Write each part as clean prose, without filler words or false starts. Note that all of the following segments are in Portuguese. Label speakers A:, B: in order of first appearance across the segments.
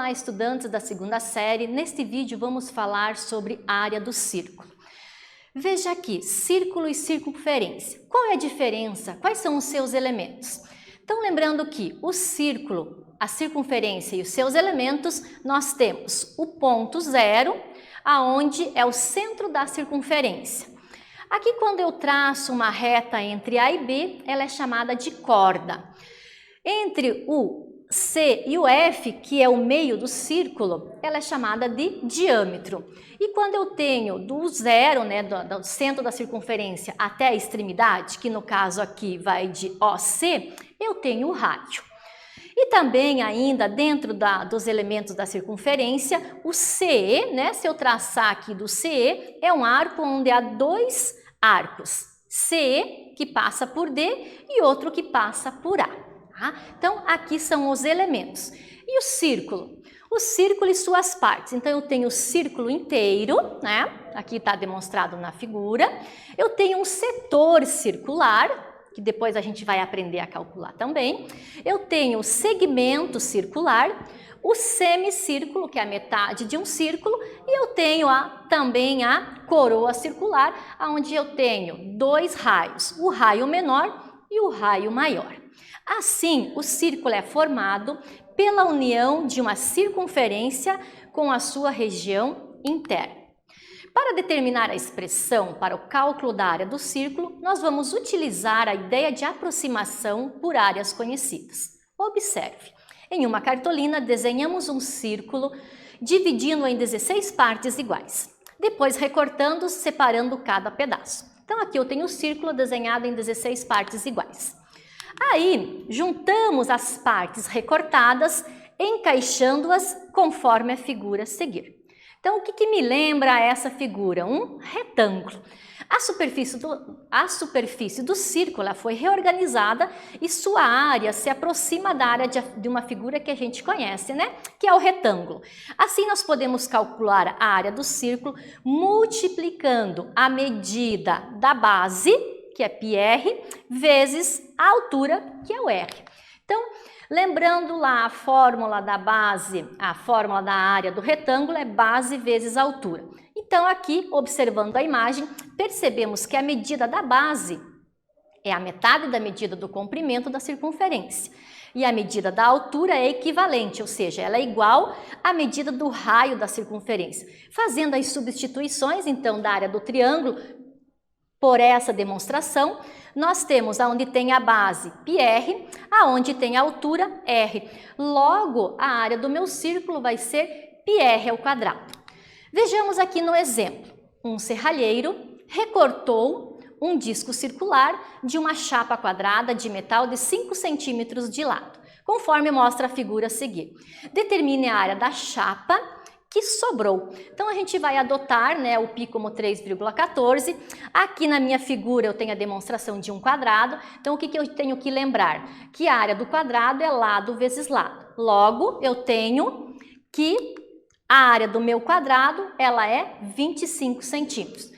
A: Olá, estudantes da segunda série. Neste vídeo vamos falar sobre a área do círculo. Veja aqui, círculo e circunferência. Qual é a diferença? Quais são os seus elementos? Então, lembrando que o círculo, a circunferência e os seus elementos, nós temos o ponto zero, aonde é o centro da circunferência. Aqui, quando eu traço uma reta entre A e B, ela é chamada de corda. Entre o C e o F, que é o meio do círculo, ela é chamada de diâmetro. E quando eu tenho do zero, né, do centro da circunferência até a extremidade, que no caso aqui vai de OC, eu tenho o rádio. E também ainda dentro dos elementos da circunferência, o CE, né, se eu traçar aqui do CE, é um arco onde há dois arcos. CE, que passa por D, e outro que passa por A. Então, aqui são os elementos. E o círculo? O círculo e suas partes. Então, eu tenho o círculo inteiro, né? Aqui está demonstrado na figura. Eu tenho um setor circular, que depois a gente vai aprender a calcular também. Eu tenho o segmento circular, o semicírculo, que é a metade de um círculo, e eu tenho também a coroa circular, onde eu tenho dois raios, o raio menor e o raio maior. Assim, o círculo é formado pela união de uma circunferência com a sua região interna. Para determinar a expressão para o cálculo da área do círculo, nós vamos utilizar a ideia de aproximação por áreas conhecidas. Observe, em uma cartolina desenhamos um círculo dividindo em 16 partes iguais, depois recortando, separando cada pedaço. Então aqui eu tenho o círculo desenhado em 16 partes iguais. Aí, juntamos as partes recortadas, encaixando-as conforme a figura a seguir. Então, o que me lembra essa figura? Um retângulo. A superfície do círculo foi reorganizada e sua área se aproxima da área de uma figura que a gente conhece, né? Que é o retângulo. Assim, nós podemos calcular a área do círculo multiplicando a medida da base, que é πr, vezes a altura, que é o r. Então, lembrando lá a fórmula da base, a fórmula da área do retângulo é base vezes altura. Então, aqui, observando a imagem, percebemos que a medida da base é a metade da medida do comprimento da circunferência. E a medida da altura é equivalente, ou seja, ela é igual à medida do raio da circunferência. Fazendo as substituições, então, da área do triângulo, por essa demonstração, nós temos aonde tem a base πr, aonde tem a altura r. Logo, a área do meu círculo vai ser πr ao quadrado. Vejamos aqui no exemplo. Um serralheiro recortou um disco circular de uma chapa quadrada de metal de 5 centímetros de lado, conforme mostra a figura a seguir. Determine a área da chapa que sobrou. Então, a gente vai adotar, né, o π como 3,14. Aqui na minha figura eu tenho a demonstração de um quadrado. Então, o que eu tenho que lembrar? Que a área do quadrado é lado vezes lado. Logo, eu tenho que a área do meu quadrado, ela é 25 centímetros.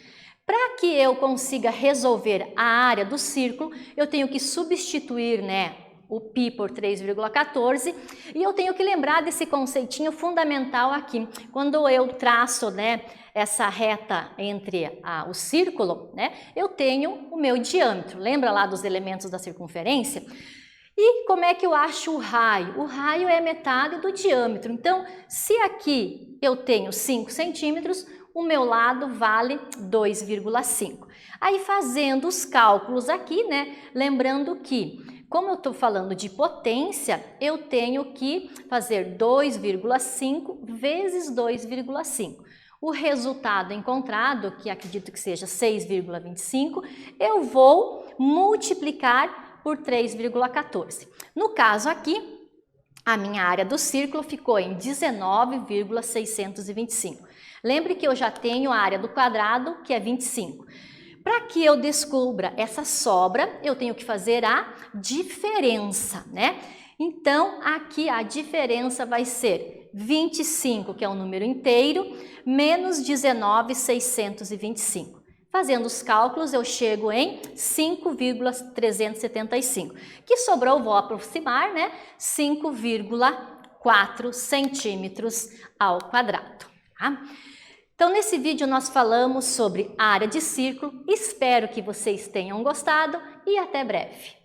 A: Para que eu consiga resolver a área do círculo, eu tenho que substituir, né, o π por 3,14, e eu tenho que lembrar desse conceitinho fundamental aqui. Quando eu traço, né, essa reta entre o círculo, né, eu tenho o meu diâmetro. Lembra lá dos elementos da circunferência? E como é que eu acho o raio? O raio é metade do diâmetro. Então, se aqui eu tenho 5 centímetros, o meu lado vale 2,5. Aí, fazendo os cálculos aqui, né, lembrando que como eu estou falando de potência, eu tenho que fazer 2,5 vezes 2,5. O resultado encontrado, que acredito que seja 6,25, eu vou multiplicar por 3,14. No caso aqui, a minha área do círculo ficou em 19,625. Lembre que eu já tenho a área do quadrado, que é 25. Para que eu descubra essa sobra, eu tenho que fazer a diferença, né? Então, aqui a diferença vai ser 25, que é um número inteiro, menos 19,625. Fazendo os cálculos, eu chego em 5,375. Que sobrou, vou aproximar, né? 5,4. 4 centímetros ao quadrado. Tá? Então, nesse vídeo nós falamos sobre área de círculo. Espero que vocês tenham gostado e até breve.